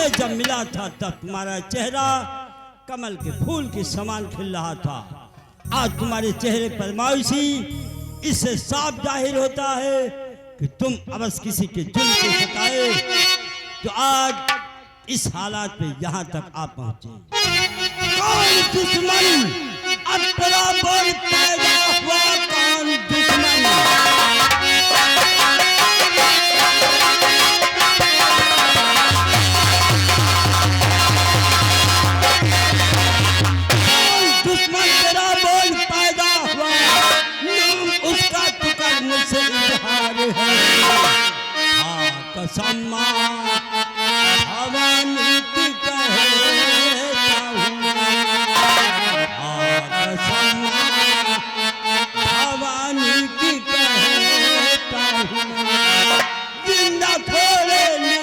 हमें जब मिला था तब तुम्हारा चेहरा कमल के फूल के समान खिल रहा था। आज तुम्हारे चेहरे पर मायूसी, इससे साफ जाहिर होता है कि तुम अवश्य किसी के जुल्म से सताए तो आज इस हालात पे यहाँ तक आ पहुंचे। कौन दुश्मन अब बराबर पैदा हुआ, कौन दुश्मन? दुश्मन तेरा बोल पैदा हुआ, नाम उसका तुकार मुझसे इजहार है। हाँ कसम भवानी की कहता हूँ, हाँ कसम भवानी की कहता हूँ, जिंदा थोड़े नहीं।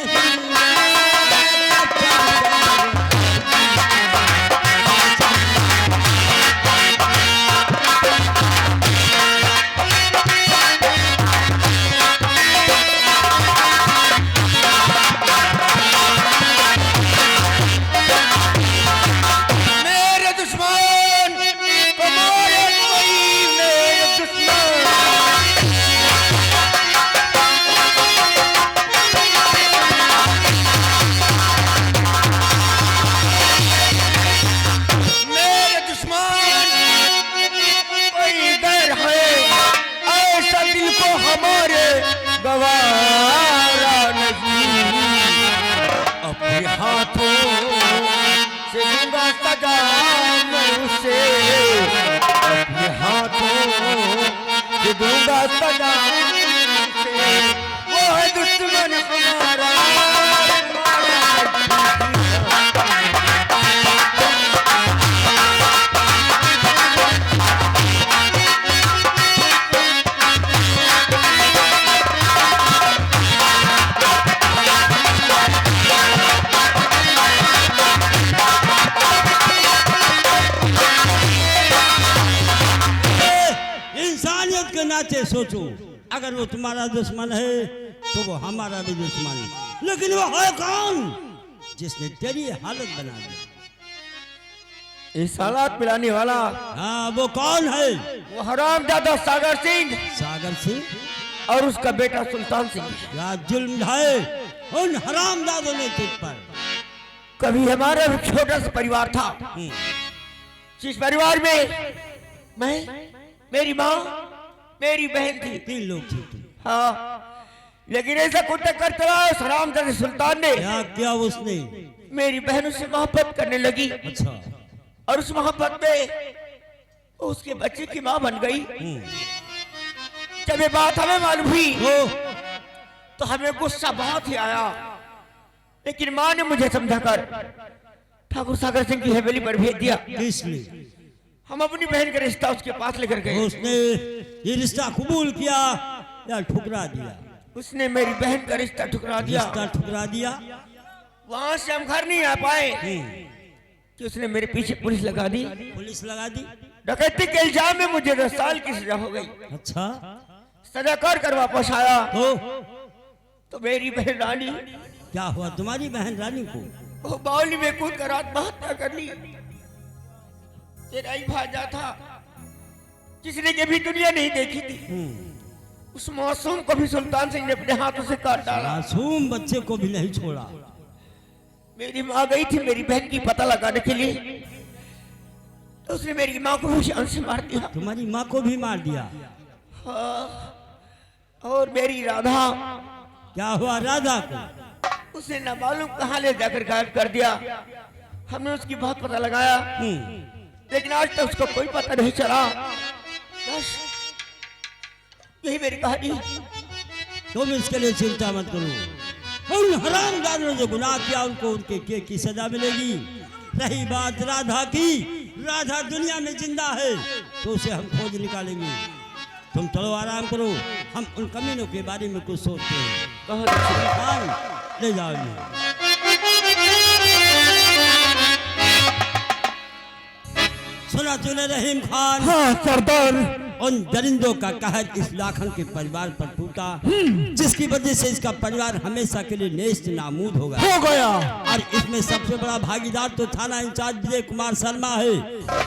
दूंगा सदा से, वो है दुश्मन हमारा। नाते सोचो, अगर वो तुम्हारा दुश्मन है तो वो हमारा भी दुश्मन है, लेकिन वो है कौन जिसने तेरी हालत बना दी? इस हालात मिलाने वाला हाँ वो कौन है? वो हरामजादा सागर सिंह। सागर सिंह और उसका बेटा सुल्तान सिंह। क्या जुल्म ढाए उन हरामजादों ने तुझ पर। कभी हमारा छोटा सा परिवार था, जिस परिवार में मैं, मेरी माँ, मेरी बहन थी, 3 लोग थे। हाँ, लेकिन ऐसा कुछ करता रहा उस हरामजादे सुल्तान ने। क्या किया उसने? मेरी बहन उससे मोहब्बत करने लगी। अच्छा। और उस मोहब्बत में उसके बच्चे की माँ बन गई। जब ये बात हमें मालूम हुई तो हमें गुस्सा बहुत ही आया, लेकिन माँ ने मुझे समझाकर ठाकुर सागर सिंह की हवेली पर भेज दिया। इसलिए हम अपनी बहन का रिश्ता उसके पास लेकर गए। उसने ये रिश्ता कबूल किया या ठुकरा दिया? उसने मेरी बहन का रिश्ता ठुकरा दिया। रिश्ता ठुकरा दिया। वहां से हम घर नहीं आ पाए कि उसने मेरे पीछे पुलिस लगा दी। पुलिस लगा दी? डकैती के इल्जाम में मुझे 10 साल की सजा हो गई। अच्छा। सजा कर वापस आया तो मेरी बहन रानी। क्या हुआ तुम्हारी बहन रानी को? वो बावली में कूद कर आत्महत्या कर ली। तेरा ही भाजा था जिसने कभी दुनिया नहीं देखी थी, उस मासूम को भी सुल्तान सिंह ने अपने हाथों से काट डाला। मासूम बच्चे को भी नहीं छोड़ा। मेरी माँ गई थी मेरी बहन की पता लगाने के लिए, तो उसने मेरी माँ को भी जान से मार दिया। तुम्हारी माँ को भी मार दिया? हाँ, और मेरी राधा। क्या हुआ राधा को? उसे न मालूम कहाँ ले जाकर गायब कर दिया। हमने उसकी बहुत पता लगाया, लेकिन आज तक उसको कोई पता नहीं चला। बस यही मेरी कहानी। तुम इसके लिए चिंता मत करो। उन हरामजादों ने जो गुनाह किया उनको उनके किए की सजा मिलेगी। रही बात राधा की, राधा दुनिया में जिंदा है तो उसे हम खोज निकालेंगे। तुम चलो आराम करो, हम उन कमीनों के बारे में कुछ सोचते हैं। ले जाओ। सुना तूने रहीम खान? हाँ सरदार। उन दरिंदों का कहर इस लाखन के परिवार पर टूटा, जिसकी वजह से इसका परिवार हमेशा के लिए नेस्त नामूद हो गया। और इसमें सबसे बड़ा भागीदार तो थाना इंचार्ज विजय कुमार शर्मा है,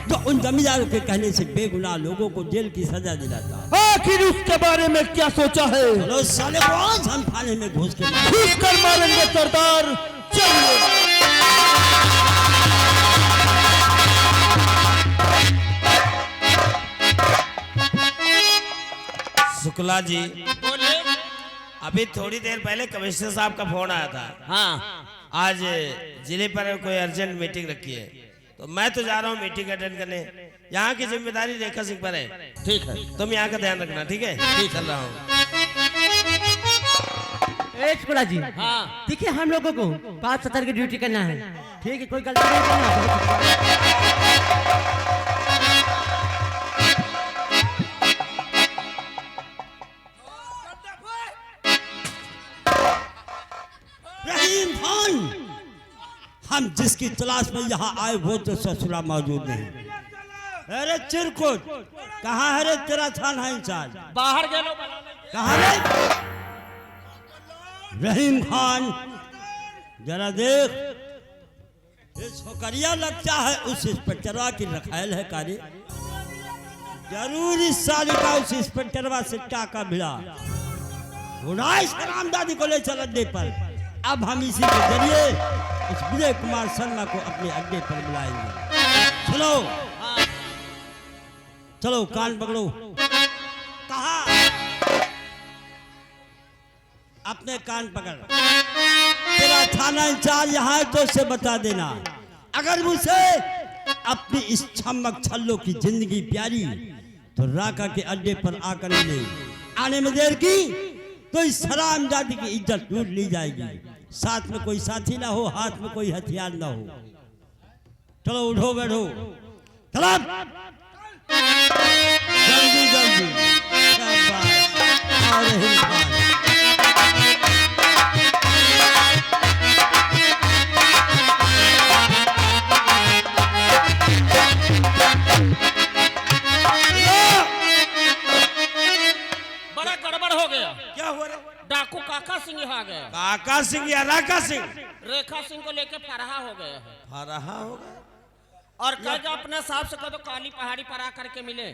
जो उन जमींदारों के कहने से बेगुनाह लोगों को जेल की सजा दिलाता। आखिर उसके बारे में क्या सोचा है? चलो साले को आज हम थाने में घुस कर मारेंगे सरदार। चलिए। शुक्ला जी, बोले। अभी थोड़ी देर पहले कमिश्नर साहब का फोन आया था। हाँ, आज जिले पर कोई अर्जेंट मीटिंग रखी है, तो मैं तो जा रहा हूँ मीटिंग अटेंड करने। यहाँ की जिम्मेदारी रेखा सिंह पर है। ठीक है, तुम यहाँ का ध्यान रखना, ठीक है? ठीक, चल रहा हूँ। शुक्ला जी, हाँ, देखिए हम लोगों को 5-7 की ड्यूटी करना है, ठीक है? कोई गलती नहीं करना। रहीम खान, हम जिसकी तलाश में यहाँ आए वो तो ससुरा मौजूद नहीं। अरे चिरकुट, कहाँ है रे तेरा थाना इंचार्ज? बाहर गए लो। कहाँ रे? रहीम खान, जरा देख, ये छोकरिया लगता है उस इंस्पेक्टरवा की रखायल है कारी। जरूर इस साल का उस इंस्पेक्टरवा से टाका भिड़ा, उड़ाइश हरामदादी को ले चल अड्डे पर। अब हम इसी के जरिए इस विजय कुमार शर्मा को अपने अड्डे पर बुलाएंगे। चलो चलो, कान पकड़ो। कहा? अपने कान पकड़। तेरा थाना इंचार्ज यहाँ है तो उसे बता देना, अगर मुझे अपनी इस छमक छल्लों की जिंदगी प्यारी तो राका के अड्डे पर आकर मिले। आने में देर की तो इस हरामजादी की इज्जत लूट ली जाएगी। साथ में कोई साथी ना हो, हाथ में कोई हथियार ना हो। चलो उठो बैठो, चलो जल्दी जल्दी। शाबाश, आओ रहीम खान। बड़ा गड़बड़ हो गया। क्या हुआ रे? डाकू काका सिंह आ गया। काका सिंह या राका सिंह? रेखा सिंह को लेके फराहा हो गया है। फराहा होगा और कहेगा अपने साहब से कह दो काली पहाड़ी पर आकर के मिले,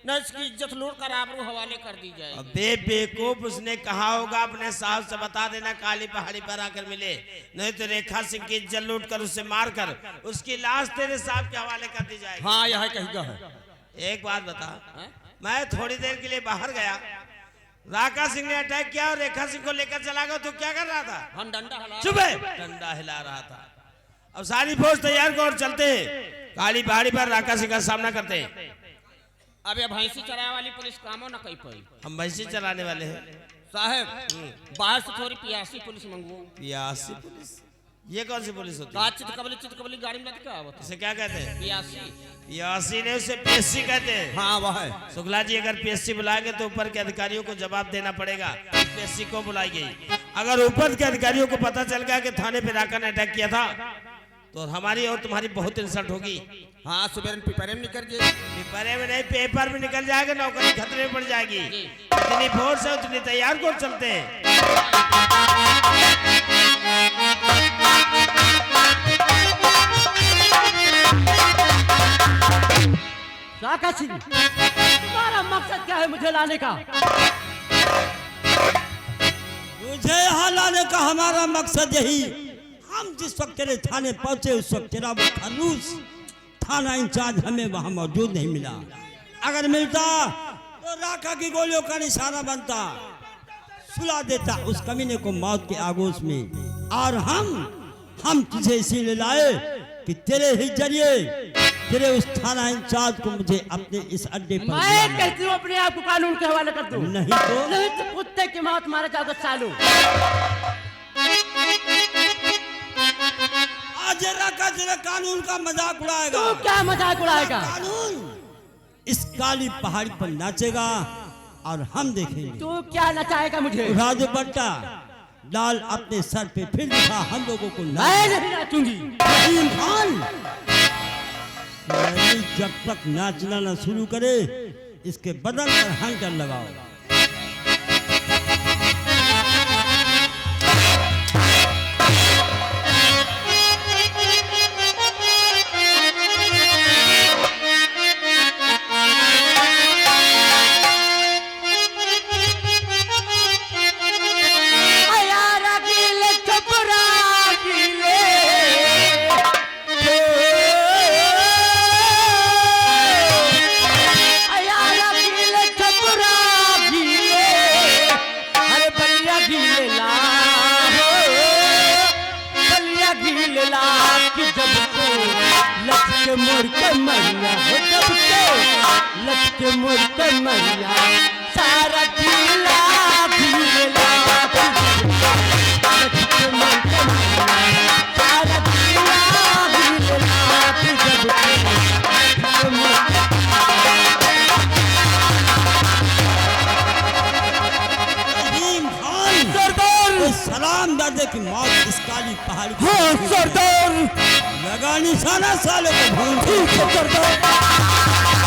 न इसकी इज्जत लूट कर आबरू हवाले कर दी जाए। अबे बेवकूफ, उसने कहा होगा अपने साहब से बता देना काली पहाड़ी पर आकर मिले, नहीं तो रेखा सिंह की इज्जत लूट कर उससे मार कर उसकी लाश तेरे साहब के हवाले कर दी जाएगी। हाँ, यह कहेगा है। एक बात बता, मैं थोड़ी देर के लिए बाहर गया, राका सिंह ने अटैक किया और रेखा सिंह को लेकर चला गया, तो क्या कर रहा था? हम डंडा हिला। चुप है, डंडा हिला रहा था। अब सारी फौज तैयार को और चलते हैं, काली पहाड़ी पर राका सिंह का सामना करते हैं। अब ये भैंसी चराने वाली पुलिस कामों न कही पाई। हम भैंसी चलाने वाले हैं साहब, बाहर से थोड़ी पियासी पुलिस मंगवाओ। पियासी पुलिस? ये कौन सी पुलिस होती है? चित कबली गाड़ी में क्या होता है? इसे क्या कहते हैं? पियासी। पियासी ने उसे पीएससी कहते हैं। हाँ, वह है। शुक्ला जी, अगर पीएससी बुलाएंगे तो ऊपर के अधिकारियों को जवाब देना पड़ेगा। पीएससी को बुलाई गई, अगर ऊपर के अधिकारियों को पता चल गया कि थाने पे राका ने अटैक किया था तो हमारी और तुम्हारी बहुत इंसल्ट होगी। हाँ, सुबह पेपर में निकल जाए। पेपर में नहीं, पेपर में निकल जाएगा, नौकरी खतरे में पड़ जाएगी। जितनी फोर्स है उतनी तैयार को चलते हैं। राका सिंह, तुम्हारा मकसद क्या है मुझे लाने का? मुझे यहाँ लाने का हमारा मकसद यही, हम जिस वक्त तेरे थाने पहुंचे उस वक्त तेरा वो खरूस थाना इंचार्ज हमें वहां मौजूद नहीं मिला। अगर मिलता तो राका की गोलियों का निशाना बनता, सुला देता उस कमीने को मौत के आगोश में। और हम तुझे इसीलिए लाए कि तेरे ही जरिए तेरे उस थाना इंचार्ज को मुझे अपने इस अड्डे पर मैं कहती हूँ अपने आप को कानून के हवाले कर दूं। नहीं तो कुत्ते की मौत मारा जाओगे सालू। आज राका तेरा कानून का मजाक उड़ाएगा। तू क्या मजाक उड़ाएगा? कानून इस काली पहाड़ी पर नाचेगा और हम देखेंगे। तू क्या नचाएगा मुझे? उठा दो पट्टा, डाल अपने सर पे, फिर दिखा हम लोगों को। मैं नहीं नाचूंगी। रहीम खान, जब तक नाचना न शुरू करे इसके बदन पर हंटर लगाओ। लटके मोर कमरिया सारा गीला गीला लटके मोर कमरिया सारा गीला सरदार सलाम दादे की मौत इस काली पहाड़ी। हाँ सरदार, लगा निशाना साले को भूल। ठीक है सरदार।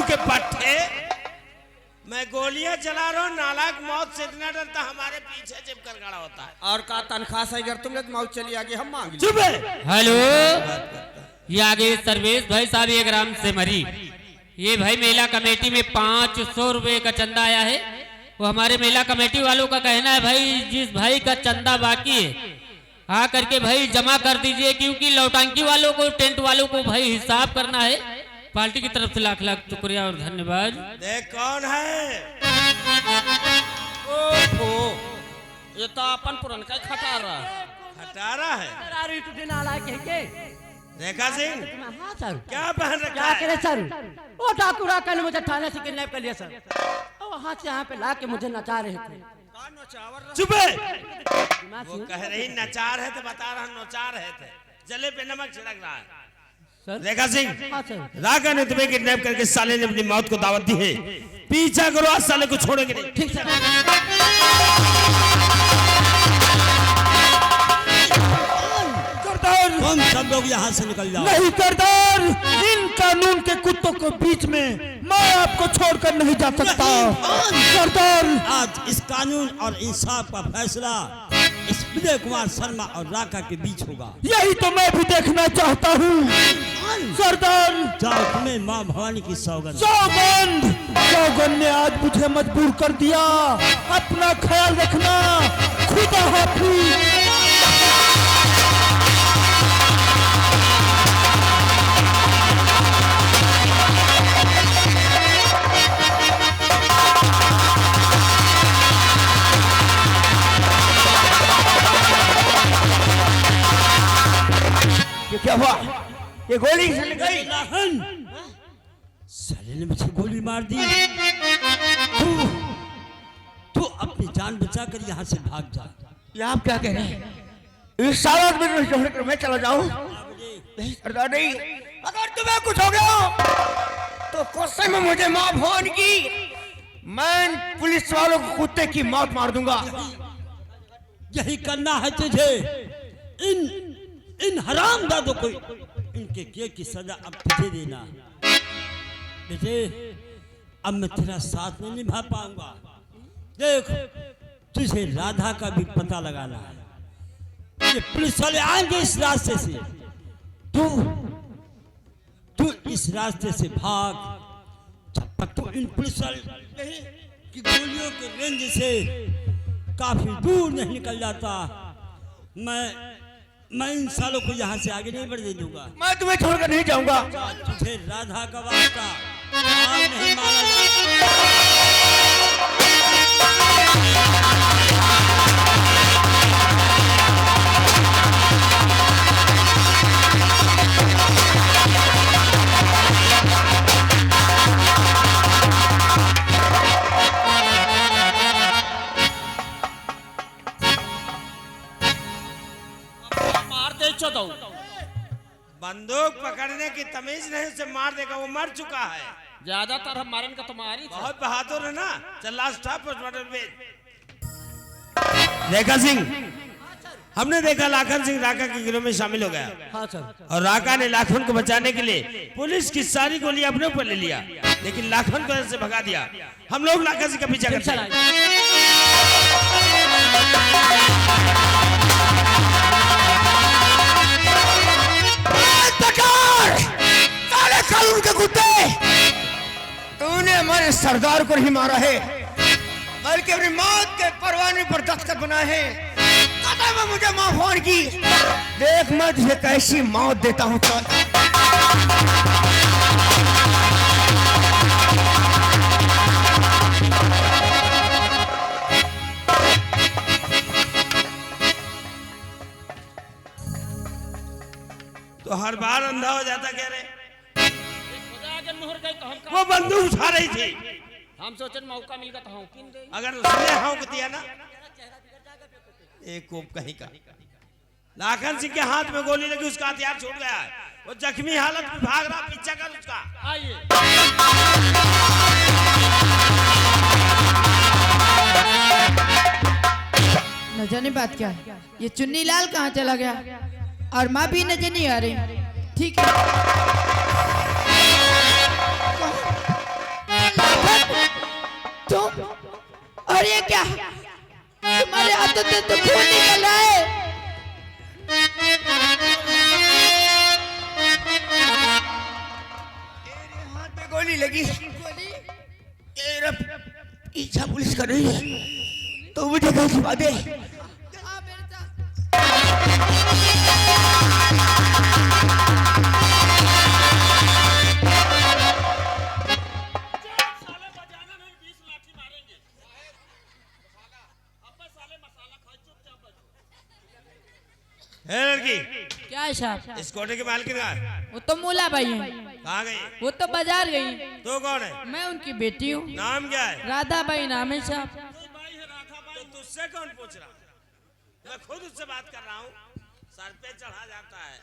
के पट्टे मैं गोलियां चला रहा हूँ, नालायक मौत से इतना डरता हमारे पीछे चिपकर खड़ा होता है। और का तनख्वाह से अगर तुमने तो मौत चली आगे हम मांग चुप है। हेलो, ये आगे सर्वेश भाई साहब 1 ग्राम से मरी। ये भाई मेला कमेटी में 500 रुपए का चंदा आया है। वो हमारे मेला कमेटी वालों का कहना है भाई जिस भाई का चंदा बाकी है आ करके भाई जमा कर दीजिए, क्योंकि लौटांकी वालों को टेंट वालों को भाई हिसाब करना है। पार्टी की तरफ से लाख लाख शुक्रिया और धन्यवाद। देख कौन है? ओहो, ये तो अपन पुरनका खटारा है। के रेखा सिंह हाँ सर, क्या पहन रखा क्या है? करे सर, वो डाकुरा कल मुझे थाने से किडनैप कर लिया सर, और वहाँ से यहाँ पे ला के मुझे नचा रहे थे। चुप है। दिमाग वो से- कह रही नचार है तो बता रहा नोचा रहे थे, जले पे नमक छिड़क रहा है। सर रेखा सिंह, हाँ सर, राका ने तुम्हें किडनैप करके साले ने अपनी मौत को दावत दी है। पीछा करो, आज साले को छोड़ेंगे नहीं। ठीक सर। सरदार तुम सब लोग यहाँ से निकल जाओ। नहीं सरदार, इन कानून के कुत्तों के बीच में मैं आपको छोड़कर नहीं जा सकता। सरदार आज इस कानून और इंसाफ का फैसला इस विजय कुमार शर्मा और राका के बीच होगा। यही तो मैं भी देखना चाहता हूँ। सरदार जाओ, तुम्हें माँ भवानी की सौगंध। सौगंध ने आज मुझे मजबूर कर दिया। अपना ख्याल रखना। खुदा हाफिज। ये क्या हुआ? ये गोली चल गई। साले ने मुझे गोली मार दी। तू अपनी जान बचाकर यहाँ से भाग जा। ये आप क्या कह रहे हैं? इस साल में छोड़कर मैं चला जाऊं? नहीं सरदार नहीं, अगर तुम्हें कुछ हो गया तो कसम है मुझे माँ भवानी की, मैं पुलिस वालों को कुत्ते की मौत मार दूंगा। यही करना है तुझे। इन हरामजादों को इनके किए की सजा अब तुझे देना। बेटे, अब मैं तेरा साथ नहीं निभा पाऊंगा। देख, तुझे राधा का भी पता लगाना है। ये पुलिस वाले आएंगे इस रास्ते से, तू इस रास्ते से भाग। जब तक तू इन पुलिस वाले की गोलियों के रेंज से काफी दूर नहीं निकल जाता, मैं इन सालों को यहाँ से आगे नहीं बढ़ने दूंगा। मैं तुम्हें छोड़कर नहीं जाऊंगा। तुझे राधा का वास्ता आज नहीं माना बंदूक पकड़ने की तमीज नहीं, उसे मार देगा, वो मर चुका है। ज्यादातर हम मारन का तुम्हारी बहुत बहादुर है ना। चल लास्ट स्टॉप पोस्टमार्टम पे। रेखा सिंह, हमने देखा लाखन सिंह राका के गिरोह में शामिल हो गया। हाँ सर। और राका ने लाखन को बचाने के लिए पुलिस की सारी गोली अपने ऊपर ले लिया, लेकिन लाखन को ऐसे भगा दिया। हम लोग लाखन सिंह का पीछा करते हैं। कानून के कुत्ते, तूने हमारे सरदार को नहीं मारा है, बल्कि अपनी मौत के परवाने पर दस्तखत बनाए हैं। कदम है मुझे माफ होने की। देख मैं तुझे कैसी मौत देता हूँ। तो हर बार अंधा हो जाता कह रहे। हम वो बंदूक उठा रही थी, सोचन मौका मिल गया तो हम किन दे। अगर उसने हाँक दिया ना, एक कोप कहीं का। लाखन सिंह के हाथ में गोली लगी, उसका हथियार छूट गया है। वो जख्मी हालत में भाग रहा, पीछा कर उसका। आइए। न जाने बात क्या है, ये चुन्नी लाल कहाँ चला गया और माँ भी नजर नहीं आ रही। ठीक है, तुम और ये क्या, तुम्हारे हाथों से तो खून निकल रहा है। तेरे हाथ में गोली लगी, तेरा पीछा पुलिस कर रही है, तो मुझे कहीं छुपा दे। लड़की, क्या है साहब? इस कोटे के मालकिन कहाँ है? वो तो मूला भाई है। कहाँ गई? वो तो बाजार गई। तो कौन है? मैं उनकी बेटी हूँ। नाम क्या है? राधा बाई नाम है साहब। तो तुझसे कौन पूछ रहा? मैं खुद उससे बात कर रहा हूँ, सर पे चढ़ा जाता है।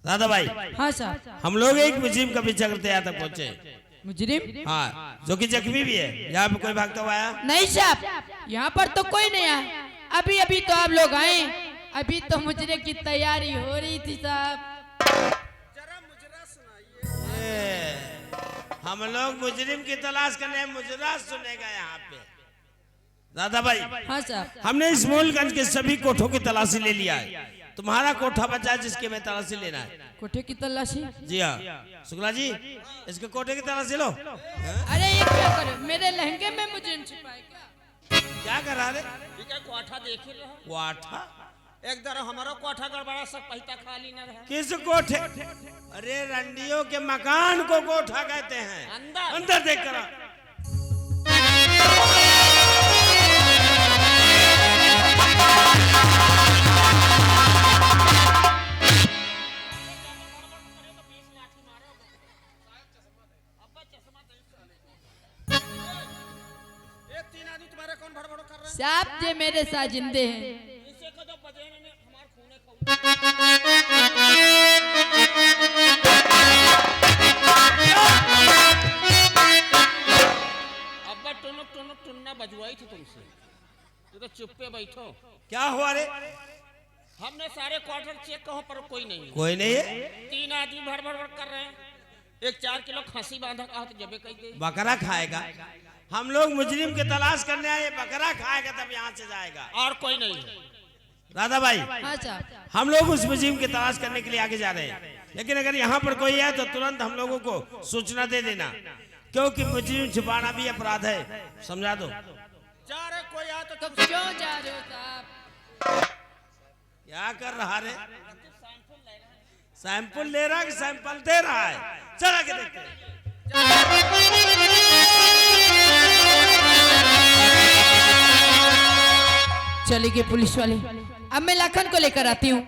राधा भाई, हाँ साहब। हम लोग एक मुजिम का पीछा करते यहाँ तक पहुँचे। मुजरिम? हाँ, जो कि जख्मी भी है। यहाँ पे कोई भागता हुआ आया? नहीं साहब, यहाँ पर तो कोई नहीं आया। अभी अभी तो आप लोग आए, अभी तो मुजरे की तैयारी हो रही थी साहब। हम लोग मुजरिम की तलाश करने, मुजरा सुनेगा यहाँ पे। दादा भाई, हाँ साहब। हमने इस मूलगंज के सभी कोठों की तलाशी ले लिया है। तुम्हारा कोठा बचा है जिसके में तलाशी लेना है। कोठे की तलाशी? जी हाँ शुक्ला जी, इसके कोठे की तलाशी लो। अरे ये क्या करे, मेरे लहंगे में मुजरिम छिपाए क्या कर रहा है? कोठा देख ही रहा। कोठा? एक दर हमारा कोठा गड़बड़ा, सब पहिता खाली न रहा। किस कोठे? अरे रंडियों के मकान को कोठा कहते हैं। अंदर अंदर देख कर। साहब, जे मेरे साथ जिंदे हैं। अब्बा टुन्ना बजवाई थी तुमसे, तो चुप पे बैठो। क्या हुआ रे? हमने सारे क्वार्टर चेक कहो पर कोई नहीं। कोई नहीं है? 3 आदमी भड़ कर रहे हैं। एक 4 किलो खसी बांधा कहा तो जबे कही दे। बकरा खाएगा? हम लोग मुजरिम की तलाश करने आए, बकरा खाएगा तब यहाँ से जाएगा। और कोई नहीं। राधा भाई, हाँ साहब। हम लोग उस मुजरिम की तलाश करने के लिए आगे जा रहे हैं, लेकिन अगर यहाँ पर कोई है तो तुरंत हम लोगों को सूचना दे देना, क्योंकि मुजरिम छुपाना भी अपराध है। समझा दो। जा रहे कोई आ तो क्यों जा रहे हो साहब? क्या कर रहा रे? सैंपल ले रहा है कि सैंपल दे रहा है? चला के देखते हैं। चलेंगे पुलिस वाले। अब मैं लाखन को लेकर आती हूँ।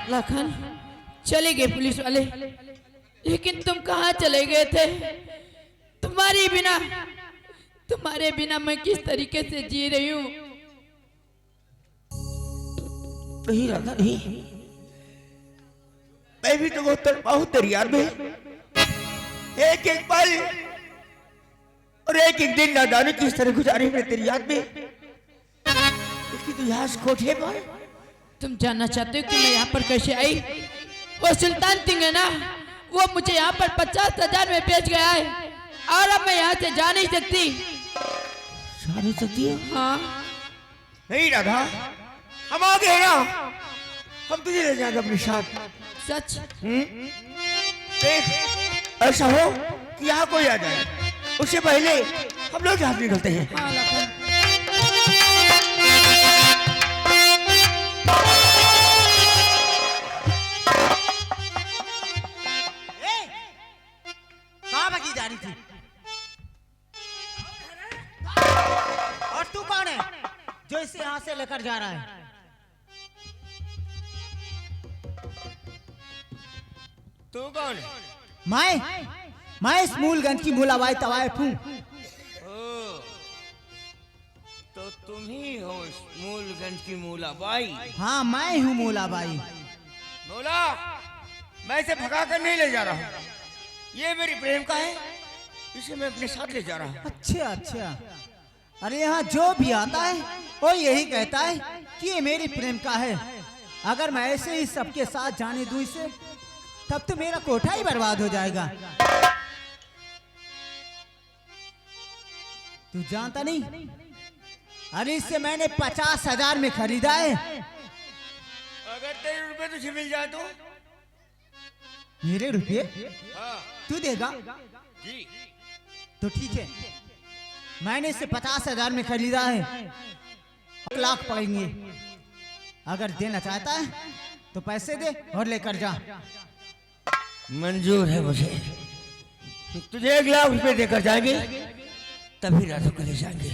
लाखन, चले गए पुलिस वाले, लेकिन तुम कहाँ चले गए थे? तुम्हारे बिना मैं किस तरीके से जी रही हूँ? नहीं राधा नहीं, मैं भी तो बहुत तड़पा हूं तेरी याद में। एक एक पल और एक एक दिन ना जाने किस तरह गुजारे मैं तेरी याद में। लेकिन तू यहाँ से कोठे पर तुम जानना चाहते हो कि मैं यहाँ पर कैसे आई? वो सुल्तान सिंह है ना, वो मुझे यहाँ पर 50,000 में बेच गया है और अब मैं यहाँ से जा नहीं सकती। जा नहीं सकती है? हाँ। नहीं राधा, हम आ गए ना, हम तुझे ले जाएंगे अपने साथ। सच? देख ऐसा हो कि यहाँ कोई आ जाए, उससे पहले हम लोग यहाँ निकलते हैं। हाँ लखन। कहाँ भागी जा रही थी? और तू कौन है जो इसे यहाँ से लेकर जा रहा है? तू कौन है? मैं इस मूलगंज की मूलाबाई तवायफ हूँ। तो तुम ही हो मूलगंज की मूलाबाई? हाँ मैं हूँ मूलाबाई। मूला, मैं इसे भगा कर नहीं ले जा रहा हूँ, ये मेरी प्रेम का है, इसे मैं अपने साथ ले जा रहा हूँ। अच्छा अच्छा, अरे यहाँ जो भी आता है वो यही कहता है कि ये मेरी प्रेम का है। अगर मैं ऐसे ही सबके साथ जाने दूं इसे, तब तो मेरा कोठा ही बर्बाद हो जाएगा। तू जानता नहीं, अरे इससे मैंने 50,000 में खरीदा है। अगर तेरे रुपए तुझे मिल जाए तो? मेरे रुपये हाँ। तू देगा? जी। तो ठीक है, मैंने इसे 50,000 में खरीदा है, 1 लाख पड़ेंगे। अगर देना चाहता है तो पैसे दे और लेकर जा। मंजूर है मुझे, तुझे 1 लाख रुपए देकर जाएंगे, तभी राधा को ले जाएंगे।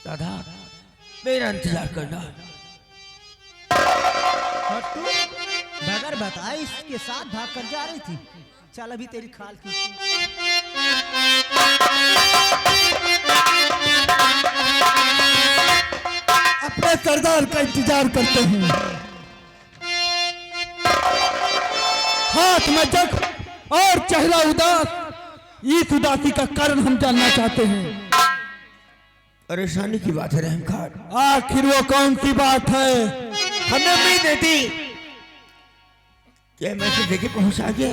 राधा, मेरा इंतजार करना। और तू बगैर बताए इसके साथ भाग कर जा रही थी। चल अभी तेरी खाल की। अपने सरदार का इंतजार करते हैं। हाथ में जग और चेहरा उदास, इस उदासी का कारण हम जानना चाहते हैं। परेशानी की बात है रहम खान। आखिर वो कौन सी बात है? हमें उम्मीद देती कि मैं इसे देखे पहुंच आ गया,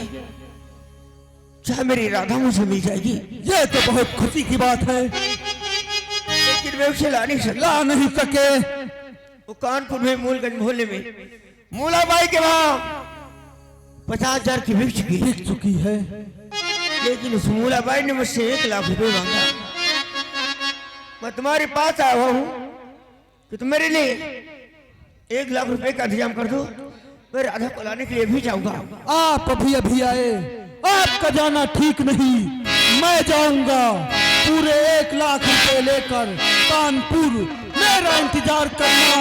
चाहे मेरी राधा मुझे मिल जाएगी। ये तो बहुत खुशी की बात है, लेकिन मैं उसे ला नहीं सकता। ला नहीं सके। वो कानपुर में मूलगंज मोहल्ले में मूलाबाई के वहां 50,000 की बिक चुकी है, लेकिन उस मूलाबाई ने मुझसे 1 लाख रुपए मांगा। मैं तुम्हारे पास आया हुआ हूँ कि तुम मेरे लिए 1 लाख रुपए का इंतजाम कर दो, मैं राधा को लाने के लिए भी जाऊंगा। आप अभी आए, आपका जाना ठीक नहीं। मैं जाऊंगा पूरे 1 लाख रुपए लेकर कानपुर। मेरा इंतजार करना।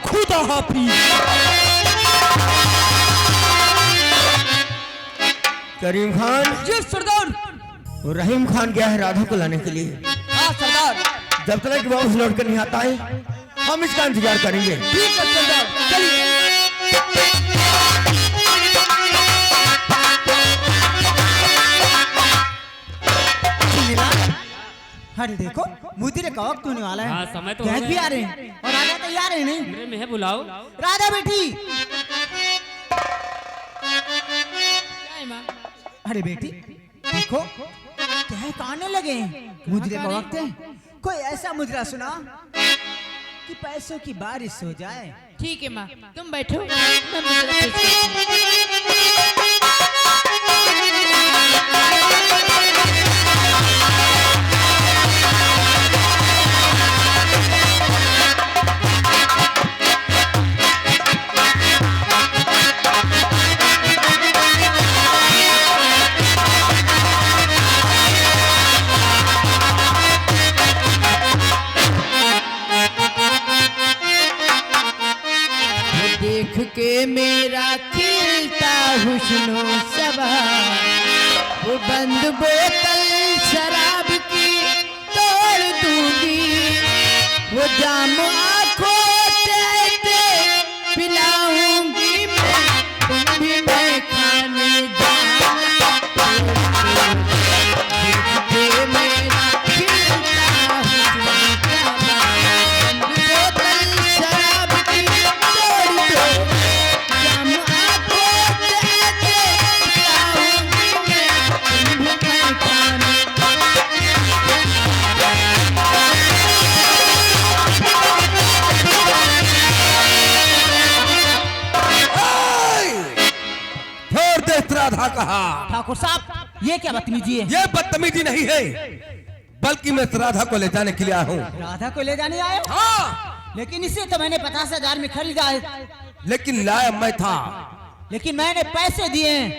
खुदा हाफिज। करीम खान। जी सरदार। और रहीम खान गया है राधा को लाने के लिए। हाँ सरदार। जब तक वापस लौट कर नहीं आता है, हम इसका इंतजार करेंगे। ठीक है सरदार, चलिए। अरे देखो मुझे का वक्त होने वाला है। हाँ, समय तो गैस हो भी गया। आ रहे हैं और राधा तैयार है नहीं? मेरे में है, बुलाओ। राधा बेटी। अरे बेटी देखो क्या कहने लगे, मुजरे का वक्त है, कोई ऐसा मुजरा सुना कि पैसों की बारिश हो जाए। ठीक है माँ, तुम बैठो, मैं मुजरा पेश करती देख के मेरा खिलता हुस्नो सबा, वो बंद बोतल शराब की तोड़ दूंगी, वो जाम आंखों से पिलाऊंगी मैं, तुम भी मैं खाना कहा। ठाकुर साहब ये क्या बदतमीजी है? ये बदतमीजी नहीं है, बल्कि मैं इस राधा को ले जाने के लिए आया हूँ। राधा को ले जाने आए हो? हाँ, लेकिन इसे तो मैंने 50,000 में खरीदा है। लेकिन लाया मैं था। लेकिन मैंने पैसे दिए हैं।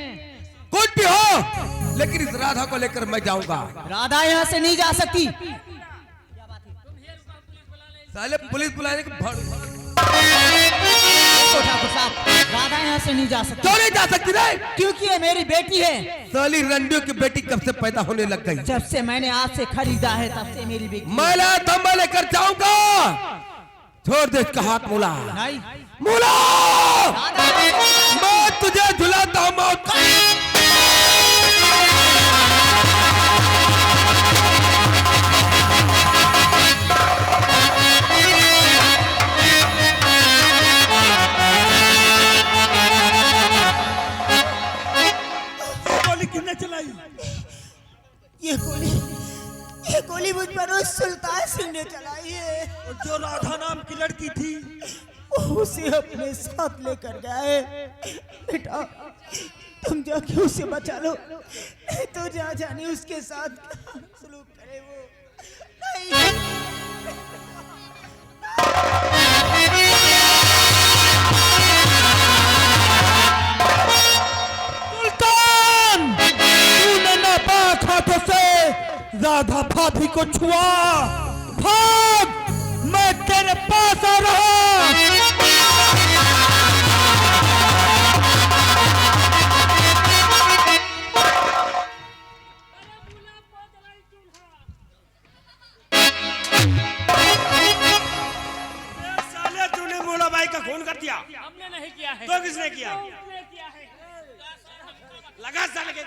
कुछ भी हो, लेकिन इस राधा को लेकर मैं जाऊंगा। राधा यहाँ से नहीं जा सकती। साले पुलिस बुलाने के ठाकुर साहब, राधा यहाँ से नहीं जा सकती। क्यों नहीं जा सकती रे? क्योंकि ये मेरी बेटी है। साली रंडियों की बेटी कब से पैदा होने लग गई? जब से मैंने आज से खरीदा है तब से मेरी बेटी। मैं लाया था, मैं लेकर जाऊंगा। छोड़ दे इसका हाथ मुला। नहीं, मुला, मैं तुझे झुलाता हूँ मौत का। गोली किसने चलाई? ये गोली मुझ पर उस सुल्तान सिंह ने चलाई है। और जो राधा नाम की लड़की थी, उसे अपने साथ लेकर गए। बेटा तुम जाके उसे बचा लो, नहीं तो जा जाने उसके साथ क्या सलूक करे वो। नहीं। सुल्तान, तूने नापाक हाथों से राधा भाभी को छुआ। भाग, मैं तेरे पास आ रहा। साले तूने मोला भाई का खून कर दिया। हमने नहीं किया है। तो किसने किया? लगा साले के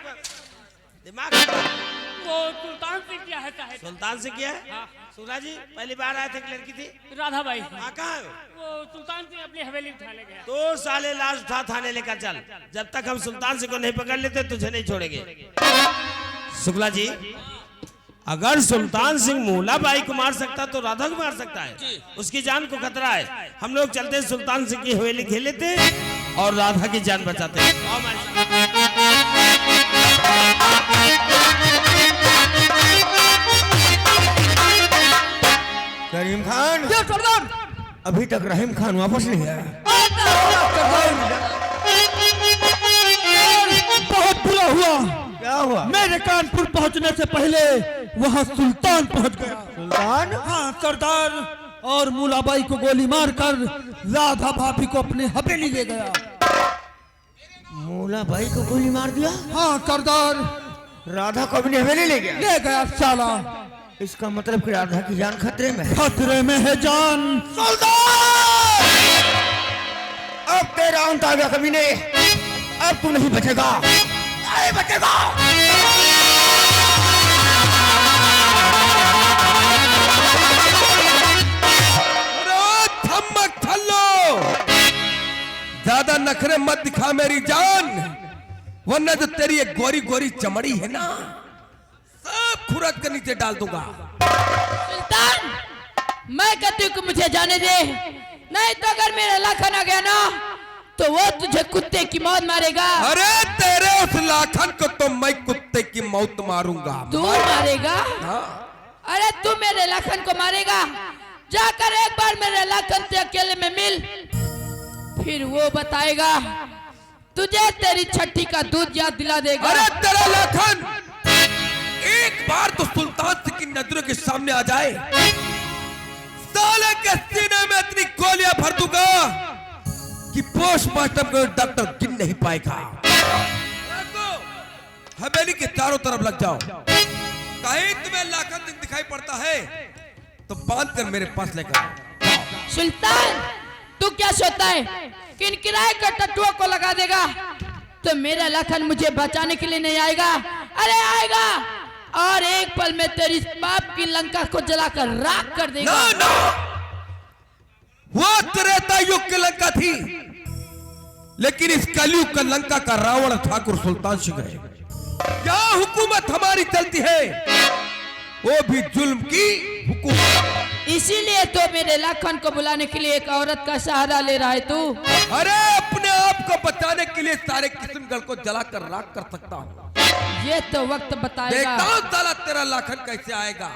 दिमाग। वो सुल्तान से किया है साहब। सुल्तान से किया है? सुना जी, पहली बार आए थे, एक लड़की थी। राधा बाई। हाँ, कहाँ है वो? वो सुल्तान से अपनी हवेली उठा ले गया। तो साले लाश उठा थाने लेकर चल। जब तक हम सुल्तान सिंह को नहीं पकड़ लेते तुझे नहीं छोड़ेंगे। शुक्ला जी, अगर सुल्तान सिंह मूला बाई को मार सकता तो राधा को मार सकता है। उसकी जान को खतरा है। हम लोग चलते सुल्तान सिंह की हवेली खेल लेते और राधा की जान बचाते। आओ हमारे साथ। करीम खान, अभी तक रहीम खान वापस नहीं आया। बहुत बुरा हुआ। क्या हुआ? मेरे कानपुर पहुंचने से पहले वहां सुल्तान पहुंच गया। सुल्तान? हाँ सरदार, और मूलाबाई को गोली मारकर राधा भाभी को अपने हवेली ले गया। मूला भाई को गोली मार दिया? हाँ सरदार, राधा को अपनी हवेली ले गया? ले गया साला। इसका मतलब कि राधा की जान खतरे में है। खतरे में है जान। सुल्तान, अब तेरा अंत आ गया कमीने। अब तू नहीं बचेगा, नहीं बचेगा। थमक थल्लो, ज्यादा नखरे मत दिखा मेरी जान, वरना जो तेरी एक गोरी गोरी चमड़ी है ना, सब खुरद के नीचे डाल दूंगा। सुल्तान, मैं कहती हूँ कि मुझे जाने दे, नहीं तो अगर मेरा लाखन आ गया ना तो वो तुझे कुत्ते की मौत मारेगा। अरे तेरे उस लाखन को तो मैं कुत्ते की मौत मारूंगा। तू मारेगा? हाँ। अरे तू मेरे लाखन को मारेगा? जाकर एक बार मेरे लाखन से अकेले में मिल, फिर वो बताएगा तुझे तेरी छठी का दूध याद दिला देगा। अरे तेरा लाखन एक बार तो सुल्तान सिंह की नजरों के सामने आ जाए, साले के सीने में इतनी गोलियां भर दूंगा कि पोस्टमार्टम को डॉक्टर गिन नहीं पाएगा। हवेली के चारों तरफ लग जाओ, कहीं तुम्हें लाखन सिंह दिखाई पड़ता है तो बांध कर मेरे पास लेकर आओ। सुल्तान, तू क्या सोचता है कि इन किराए का टट्टुओं को लगा देगा तो मेरा लाखन मुझे बचाने के लिए नहीं आएगा? अरे आएगा, और एक पल में तेरी बाप की लंका को जलाकर राख कर देगा। ना ना, वो त्रेता युग की लंका थी, लेकिन इस कलयुग का लंका का रावण ठाकुर सुल्तान सिंह है। क्या हुकूमत हमारी चलती है, वो भी जुल्म की हुकूमत। इसीलिए तो मेरे लाखन को बुलाने के लिए एक औरत का सहारा ले रहा है तू। अरे अपने आप को बचाने के किले सारे किशनगढ़ को जलाकर राख कर सकता हूँ। ये तो वक्त बताएगा। देखता हूँ साला तेरा लाखन कैसे आएगा।